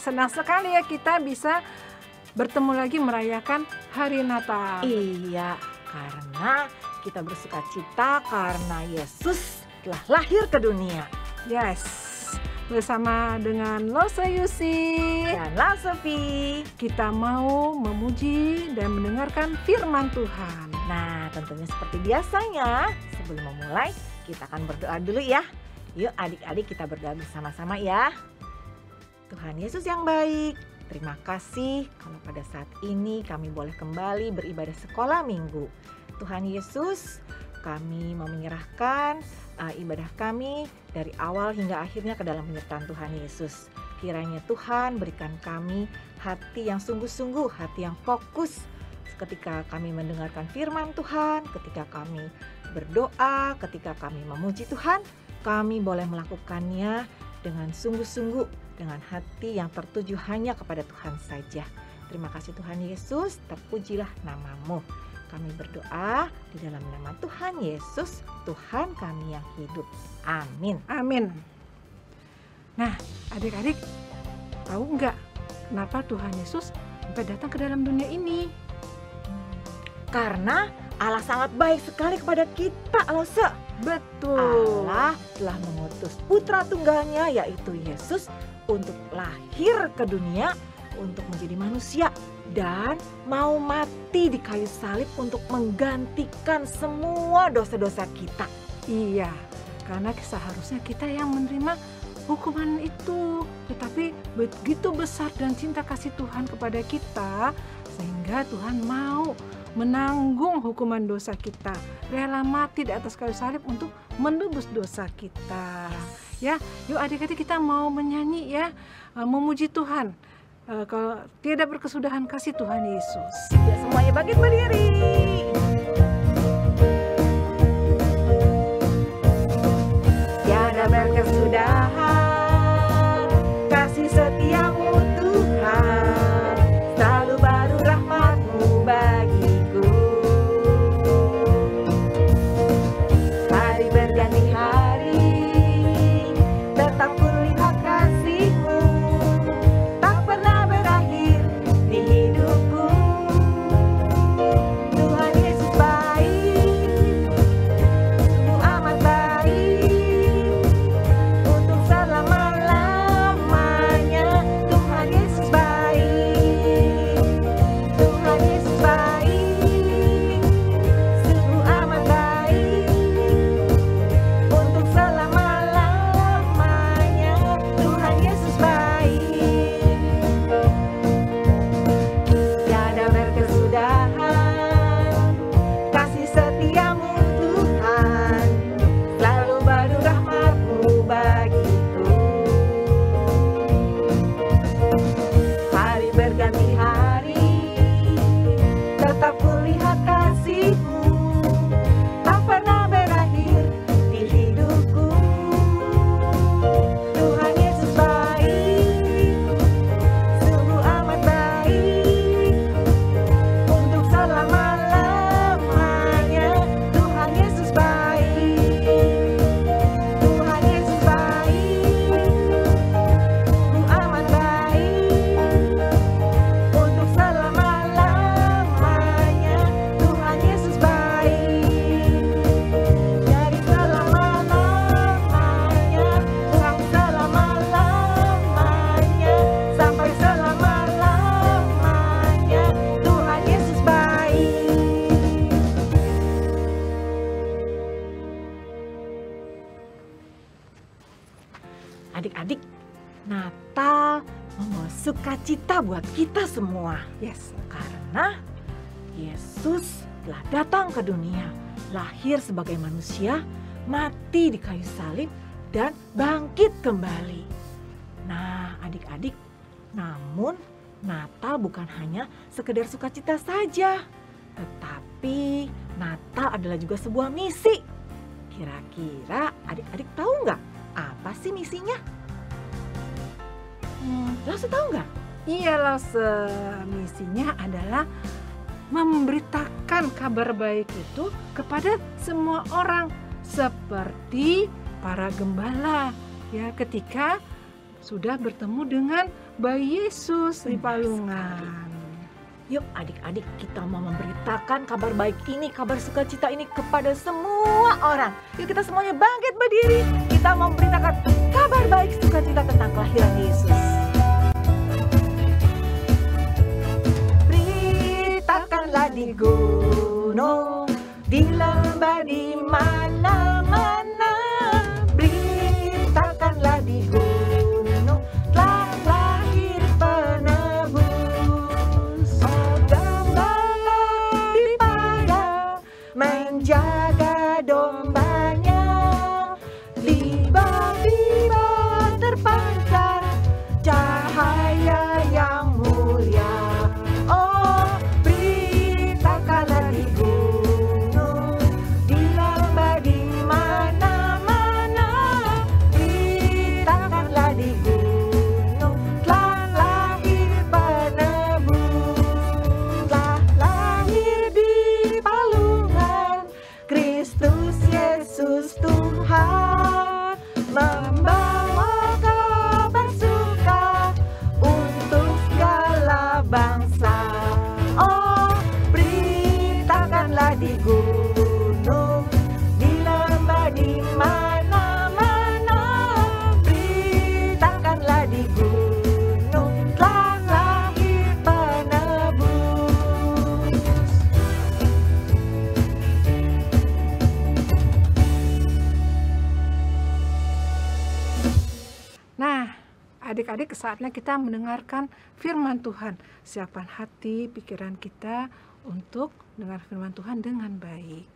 senang sekali ya kita bisa bertemu lagi merayakan hari Natal. Iya, karena kita bersuka cita karena Yesus telah lahir ke dunia. Yes, bersama dengan Lose Yusi Dan La Sofi, kita mau memuji dan mendengarkan firman Tuhan. nah tentunya seperti biasanya, sebelum memulai kita akan berdoa dulu ya. Yuk adik-adik kita berdoa bersama-sama ya. Tuhan Yesus yang baik, terima kasih kalau pada saat ini kami boleh kembali beribadah sekolah minggu. Tuhan Yesus, kami mau menyerahkan ibadah kami dari awal hingga akhirnya ke dalam penyertaan Tuhan Yesus. Kiranya Tuhan berikan kami hati yang sungguh-sungguh, hati yang fokus ketika kami mendengarkan firman Tuhan, ketika kami berdoa, ketika kami memuji Tuhan, kami boleh melakukannya dengan sungguh-sungguh, dengan hati yang tertuju hanya kepada Tuhan saja. Terima kasih Tuhan Yesus, terpujilah nama-Mu. Kami berdoa di dalam nama Tuhan Yesus, Tuhan kami yang hidup. Amin. Amin. Nah, adik-adik tahu nggak kenapa Tuhan Yesus sampai datang ke dalam dunia ini? Karena Allah sangat baik sekali kepada kita, Lose. Betul. Allah telah mengutus putra tunggalnya yaitu Yesus untuk lahir ke dunia, untuk menjadi manusia dan mau mati di kayu salib untuk menggantikan semua dosa-dosa kita. Iya, karena seharusnya kita yang menerima hukuman itu. Tetapi begitu besar dan cinta kasih Tuhan kepada kita, sehingga Tuhan mau menanggung hukuman dosa kita. Rela mati di atas kayu salib untuk menebus dosa kita. Ya, yuk adik-adik kita mau menyanyi ya, memuji Tuhan. Kalau tidak berkesudahan kasih Tuhan Yesus. Ya, semuanya bangkit berdiri. Tiada berkesudahan kasih setiamu Tuhan, selalu baru rahmat-Mu bagiku. Hari berganti hari, tetap kulihat kasih-Mu, tak pernah berakhir di hidupku. Tuhan Yesus baik, sungguh amat baik, untuk selama-lamanya. Tuhan Yesus baik, Tuhan Yesus baik, sungguh amat baik, untuk selama-lamanya. Tuhan Yesus baik. Tiada berkesudahan kasih setiamu Tuhan, selalu baru rahmat-Mu bagiku. Hari berganti hari, tetap kulihat kasih-Mu, tak pernah berakhir di hidupku. Tuhan Yesus baik, sungguh amat baik, untuk selama-lamanya. Tuhan Yesus baik, Tuhan Yesus baik, sungguh amat baik, untuk selama-lamanya. Tuhan Yesus baik, dari selama-lamanya sampai selama-lamanya. Tuhan Yesus baik. Adik-adik, Natal membawa sukacita buat kita semua. Yes. Karena Yesus telah datang ke dunia, lahir sebagai manusia, mati di kayu salib, dan bangkit kembali. Nah, adik-adik, namun Natal bukan hanya sekedar sukacita saja, tetapi Natal adalah juga sebuah misi. Kira-kira adik-adik tahu nggak apa sih misinya? Langsung tahu nggak? Iya, misinya adalah memberitakan kabar baik itu kepada semua orang, seperti para gembala ya ketika sudah bertemu dengan bayi Yesus di palungan. Yuk adik-adik, kita mau memberitakan kabar baik ini, kabar sukacita ini kepada semua orang. Yuk kita semuanya bangkit berdiri, kita mau memberitakan kabar baik sukacita tentang kelahiran Yesus. Beritakanlah di gunung, di lembah, di mana-mana. Beritakanlah di gunung, telah lahir penebus. Oh, gembala di padang menjaga dombanya. Tiba-tiba terpancar cahaya yang mulia. Oh, beritakanlah di gunung, di lembah, di mana-mana. Beritakanlah di gunung, telah lahir penebus. Telah lahir di palungan Kristus Yesus Tuhan, membawa kabar suka untuk segala bangsa. Oh, beritakanlah di gunung, di lembah, di mana-mana. Beritakanlah di gunung, telah lahir penebus. Nah, adik-adik, saatnya kita mendengarkan firman Tuhan. Siapkan hati, pikiran kita untuk dengar firman Tuhan dengan baik.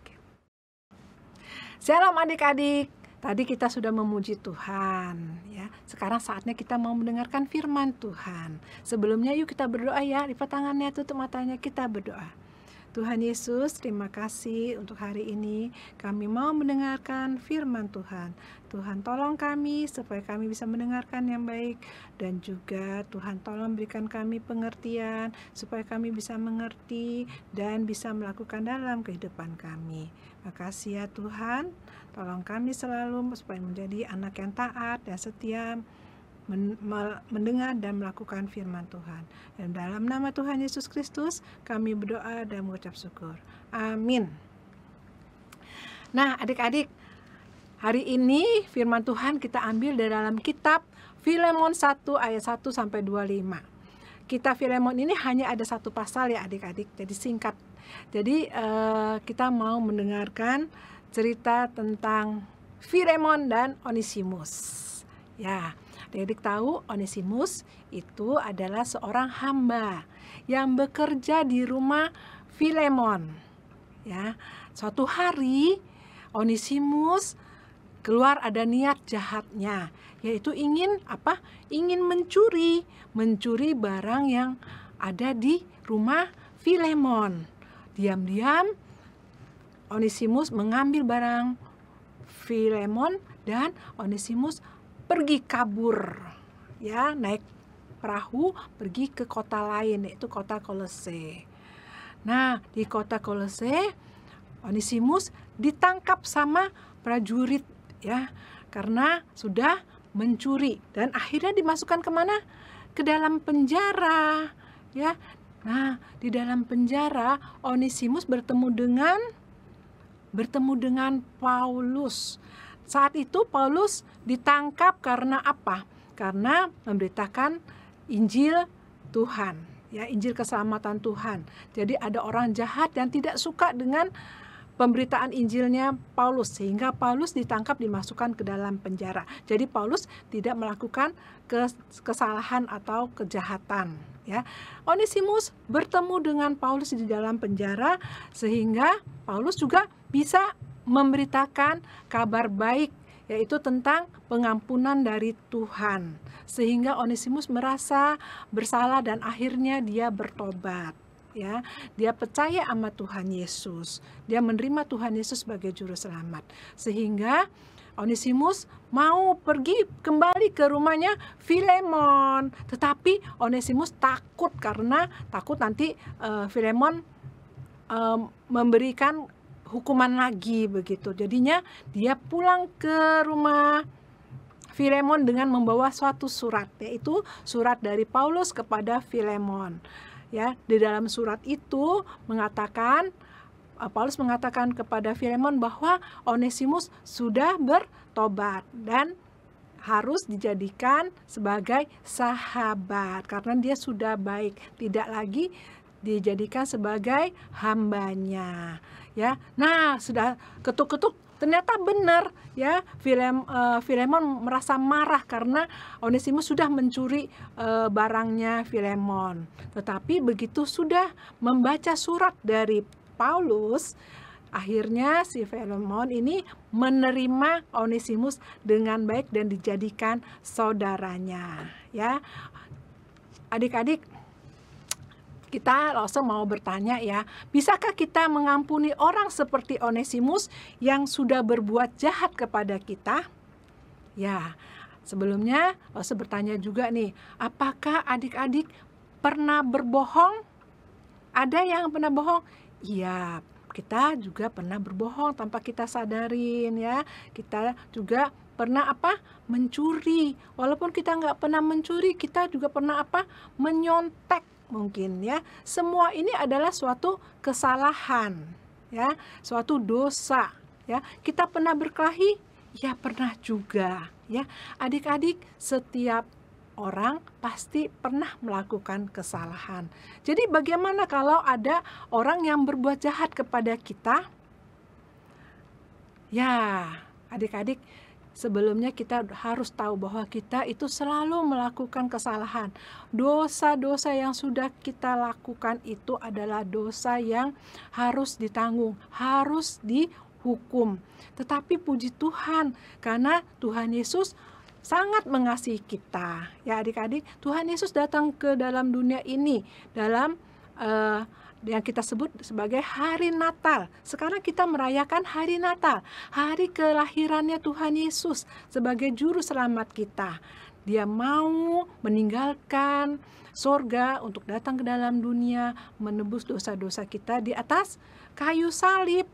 Shalom adik-adik. Tadi kita sudah memuji Tuhan, ya. Sekarang saatnya kita mau mendengarkan firman Tuhan. Sebelumnya yuk kita berdoa ya. Lipat tangannya, tutup matanya, kita berdoa. Tuhan Yesus, terima kasih untuk hari ini. Kami mau mendengarkan firman Tuhan. Tuhan tolong kami supaya kami bisa mendengarkan yang baik. Dan juga Tuhan tolong berikan kami pengertian supaya kami bisa mengerti dan bisa melakukan dalam kehidupan kami. Makasih ya Tuhan. Tolong kami selalu supaya menjadi anak yang taat dan setia, mendengar dan melakukan firman Tuhan. Dan dalam nama Tuhan Yesus Kristus kami berdoa dan mengucap syukur. Amin. Nah adik-adik, hari ini firman Tuhan kita ambil dari dalam kitab Filemon 1 ayat 1 sampai 25. Kitab Filemon ini hanya ada satu pasal ya adik-adik, jadi singkat. Jadi kita mau mendengarkan cerita tentang Filemon dan Onesimus. Ya, adik-adik tahu Onesimus itu adalah seorang hamba yang bekerja di rumah Filemon. Ya, suatu hari Onesimus keluar ada niat jahatnya, yaitu ingin apa? Ingin mencuri barang yang ada di rumah Filemon. Diam-diam Onesimus mengambil barang Filemon dan Onesimus pergi kabur, ya, naik perahu pergi ke kota lain, yaitu kota Kolose. Nah, di kota Kolose Onesimus ditangkap sama prajurit, ya, karena sudah mencuri dan akhirnya dimasukkan kemana? Ke dalam penjara, ya. Nah, di dalam penjara Onesimus bertemu dengan Paulus. Saat itu Paulus ditangkap karena apa? Karena memberitakan Injil Tuhan, ya, Injil keselamatan Tuhan. Jadi ada orang jahat yang tidak suka dengan pemberitaan Injilnya Paulus, sehingga Paulus ditangkap, dimasukkan ke dalam penjara. Jadi Paulus tidak melakukan kesalahan atau kejahatan, ya. Onesimus bertemu dengan Paulus di dalam penjara, sehingga Paulus juga bisa memberitakan kabar baik, yaitu tentang pengampunan dari Tuhan, sehingga Onesimus merasa bersalah dan akhirnya dia bertobat, ya. Dia percaya sama Tuhan Yesus, dia menerima Tuhan Yesus sebagai juru selamat, sehingga Onesimus mau pergi kembali ke rumahnya Filemon, tetapi Onesimus takut karena takut nanti Filemon memberikan hukuman lagi begitu. Jadinya dia pulang ke rumah Filemon dengan membawa suatu surat, yaitu surat dari Paulus kepada Filemon. Ya, di dalam surat itu Paulus mengatakan kepada Filemon bahwa Onesimus sudah bertobat dan harus dijadikan sebagai sahabat karena dia sudah baik, tidak lagi dijadikan sebagai hambanya. Ya, nah sudah ketuk-ketuk ternyata benar ya, Filemon merasa marah karena Onesimus sudah mencuri barangnya Filemon. Tetapi begitu sudah membaca surat dari Paulus, akhirnya si Filemon ini menerima Onesimus dengan baik dan dijadikan saudaranya. Ya, adik-adik, kita langsung mau bertanya ya, bisakah kita mengampuni orang seperti Onesimus yang sudah berbuat jahat kepada kita? Ya, sebelumnya langsung bertanya juga nih, apakah adik-adik pernah berbohong? Ada yang pernah bohong? Iya, kita juga pernah berbohong tanpa kita sadarin ya. Kita juga pernah mencuri. Walaupun kita nggak pernah mencuri, kita juga pernah menyontek mungkin ya. Semua ini adalah suatu kesalahan ya, suatu dosa ya. Kita pernah berkelahi? Ya pernah juga ya. Adik-adik, setiap orang pasti pernah melakukan kesalahan. Jadi bagaimana kalau ada orang yang berbuat jahat kepada kita? Ya, adik-adik, sebelumnya kita harus tahu bahwa kita itu selalu melakukan kesalahan. Dosa-dosa yang sudah kita lakukan itu adalah dosa yang harus ditanggung, harus dihukum. Tetapi puji Tuhan, karena Tuhan Yesus sangat mengasihi kita. Ya adik-adik, Tuhan Yesus datang ke dalam dunia ini dalam yang kita sebut sebagai hari Natal. Sekarang kita merayakan hari Natal, hari kelahirannya Tuhan Yesus sebagai juru selamat kita. Dia mau meninggalkan sorga untuk datang ke dalam dunia, menebus dosa-dosa kita di atas kayu salib.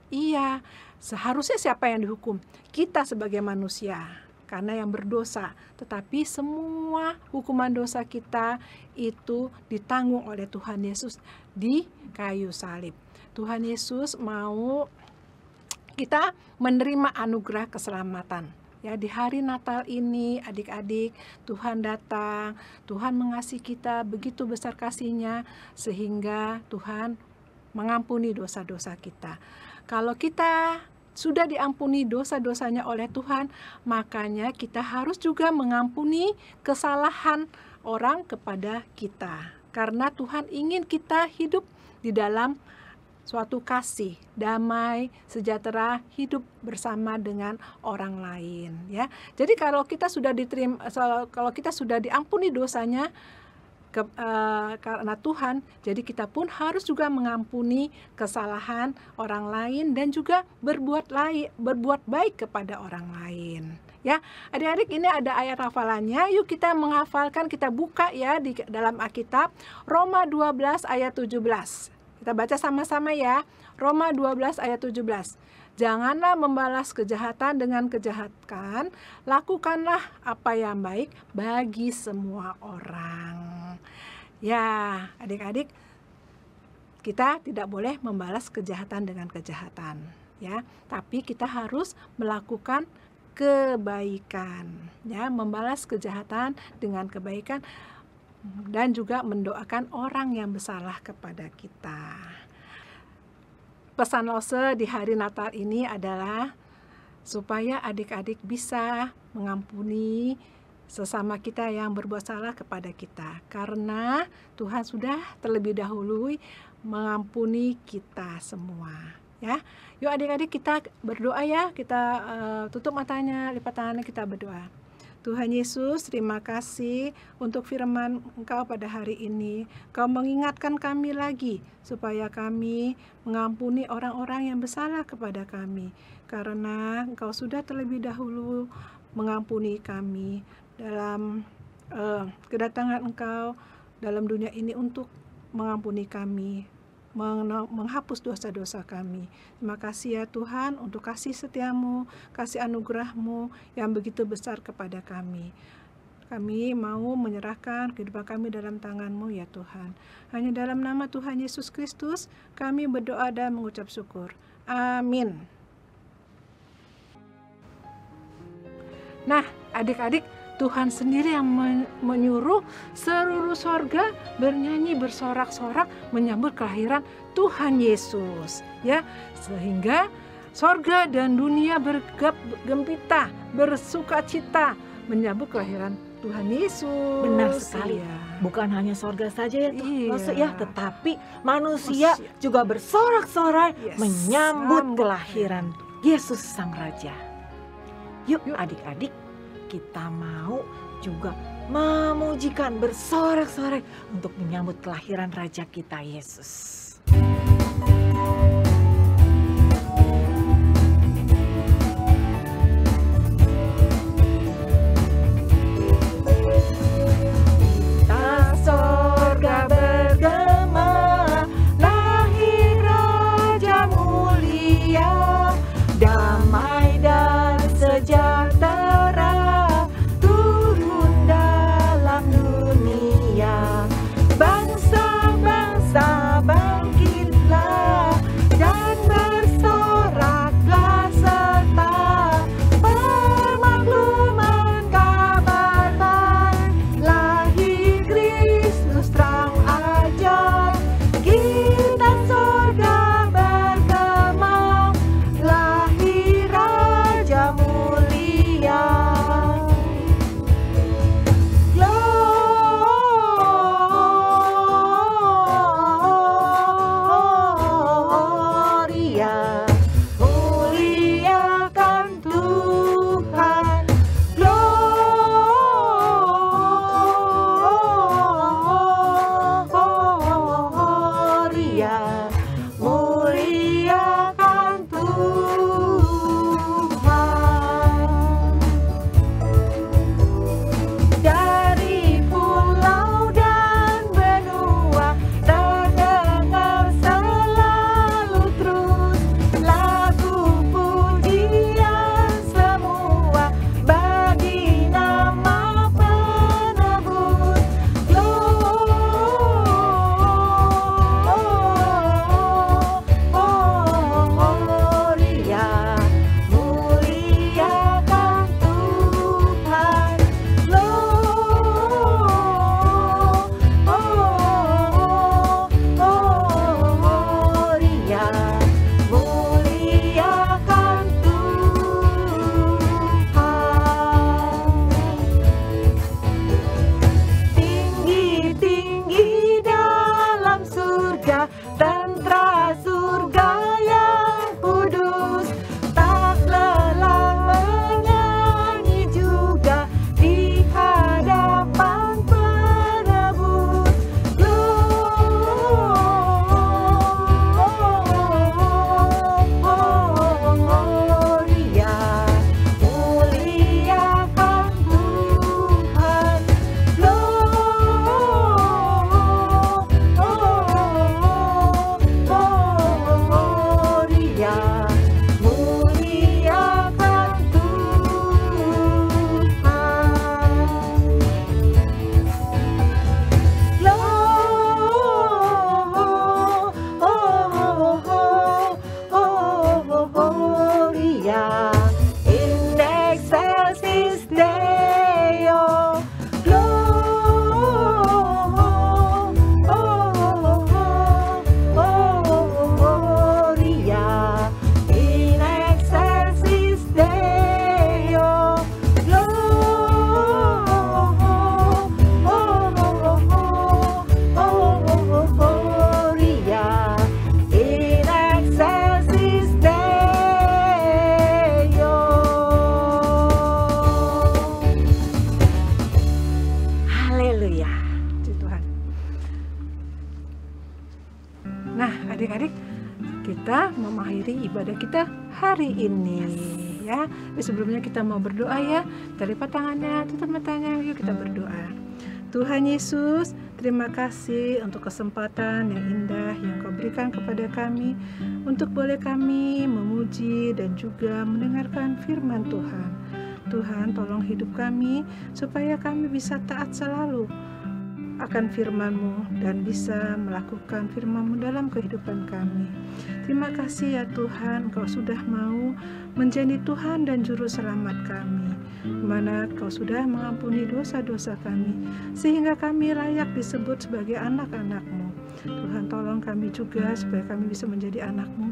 Iya, seharusnya siapa yang dihukum? Kita sebagai manusia, karena yang berdosa, tetapi semua hukuman dosa kita itu ditanggung oleh Tuhan Yesus di kayu salib. Tuhan Yesus mau kita menerima anugerah keselamatan. Ya, di hari Natal ini adik-adik, Tuhan datang, Tuhan mengasihi kita begitu besar kasih-Nya sehingga Tuhan mengampuni dosa-dosa kita. Kalau kita sudah diampuni dosa-dosanya oleh Tuhan, makanya kita harus juga mengampuni kesalahan orang kepada kita. Karena Tuhan ingin kita hidup di dalam suatu kasih, damai, sejahtera, hidup bersama dengan orang lain. Ya, jadi kalau kita sudah diampuni dosanya karena Tuhan, jadi kita pun harus juga mengampuni kesalahan orang lain dan juga berbuat baik kepada orang lain. Ya, adik-adik, ini ada ayat hafalannya. Yuk kita menghafalkan, kita buka ya di dalam Alkitab, Roma 12 ayat 17. Kita baca sama-sama ya. Roma 12 ayat 17. Janganlah membalas kejahatan dengan kejahatan, lakukanlah apa yang baik bagi semua orang. Ya, adik-adik, kita tidak boleh membalas kejahatan dengan kejahatan, ya. Tapi kita harus melakukan kebaikan, ya, membalas kejahatan dengan kebaikan dan juga mendoakan orang yang bersalah kepada kita. Pesan Lose di hari Natal ini adalah supaya adik-adik bisa mengampuni sesama kita yang berbuat salah kepada kita, karena Tuhan sudah terlebih dahulu mengampuni kita semua. Ya, yuk adik-adik kita berdoa ya. Kita tutup matanya, lipat tangannya, kita berdoa. Tuhan Yesus, terima kasih untuk firman Engkau pada hari ini. Kau mengingatkan kami lagi supaya kami mengampuni orang-orang yang bersalah kepada kami, karena Engkau sudah terlebih dahulu mengampuni kami dalam kedatangan Engkau dalam dunia ini untuk mengampuni kami menghapus dosa-dosa kami. Terima kasih ya Tuhan untuk kasih setiamu, kasih anugerahmu yang begitu besar kepada kami. Kami mau menyerahkan kehidupan kami dalam tangan-Mu ya Tuhan. Hanya dalam nama Tuhan Yesus Kristus kami berdoa dan mengucap syukur. Amin. Nah, adik-adik, Tuhan sendiri yang menyuruh seluruh sorga bernyanyi bersorak-sorak menyambut kelahiran Tuhan Yesus, ya, sehingga sorga dan dunia bergembira, bersukacita menyambut kelahiran Tuhan Yesus. Benar sekali. Ya. Bukan hanya sorga saja ya, maksud ya, Iya. tetapi manusia juga bersorak-sorai Yes. menyambut Sambut. kelahiran Yesus Sang Raja. Yuk Yuk. adik-adik, kita mau juga memujikan bersorak-sorai untuk menyambut kelahiran Raja kita Yesus. Kita sorga bergema, lahir Raja mulia, damai dan sejahtera turun dalam dunia. Bangsa-bangsa bangkitlah dan bersoraklah serta permakluman kabar baik, lahir Kristus terang ajar. Kita sorga bergema, lahir Raja mulia. Gloria, muliakan Tuhan. Gloria, muliakan Tuhan. Dari pulau dan benua terdengar selalu terus lagu pujian semua bagi nama penebus. Gloria, muliakan Tuhan. Gloria, muliakan Tuhan. Tinggi-tinggi dalam surga, tentara surga yang kudus, tak lelah menyanyi juga di hadapan penebus. Gloria, muliakan Tuhan. Gloria, muliakan Tuhan. Gloria, in excelsis Deo. Gloria, in excelsis Deo. Gloria, in excelsis Deo. Haleluya. Puji Tuhan. Nah, adik-adik, kita mengakhiri ibadah kita hari ini, ya. Tapi sebelumnya kita mau berdoa ya. Kita lipat tangannya, tutup matanya, yuk kita berdoa. Tuhan Yesus, terima kasih untuk kesempatan yang indah yang Kau berikan berikan kepada kami untuk boleh kami memuji dan juga mendengarkan firman Tuhan. Tuhan, tolong hidup kami supaya kami bisa taat selalu akan firman-Mu dan bisa melakukan firman-Mu dalam kehidupan kami. Terima kasih ya Tuhan, Kau sudah mau menjadi Tuhan dan Juru Selamat kami, di mana Kau sudah mengampuni dosa-dosa kami, sehingga kami layak disebut sebagai anak-anak-Mu. Tuhan, tolong kami juga supaya kami bisa menjadi anak-Mu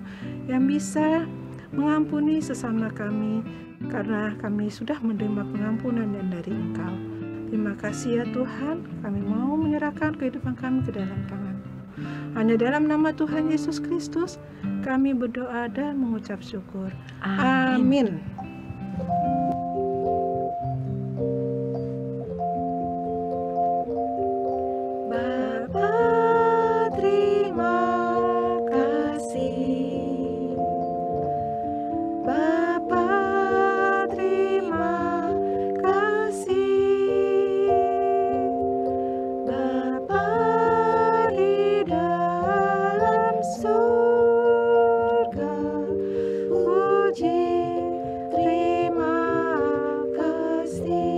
yang bisa mengampuni sesama kami, karena kami sudah menerima pengampunan dari Engkau. Terima kasih ya Tuhan, kami mau menyerahkan kehidupan kami ke dalam tangan-Mu. Hanya dalam nama Tuhan Yesus Kristus kami berdoa dan mengucap syukur. Amin. Bapa, terima kasih. Bapa, terima kasih. Bapa di dalam surga, puji, terima kasih.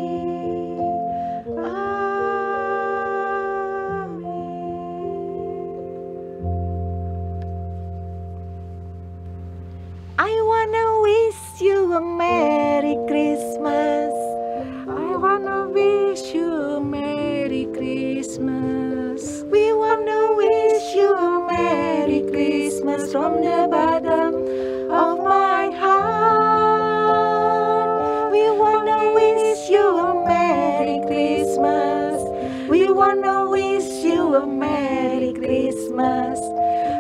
I wanna wish you a Merry Christmas. I wanna wish you a Merry Christmas. We wanna wish you a Merry Christmas from the bottom of my heart. We wanna wish you a Merry Christmas. We wanna wish you a Merry Christmas.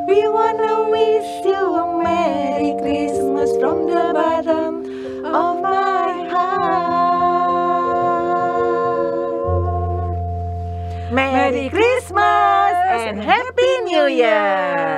We wanna wish you a Merry Christmas from the bottom of my heart. Merry Christmas and Happy New Year!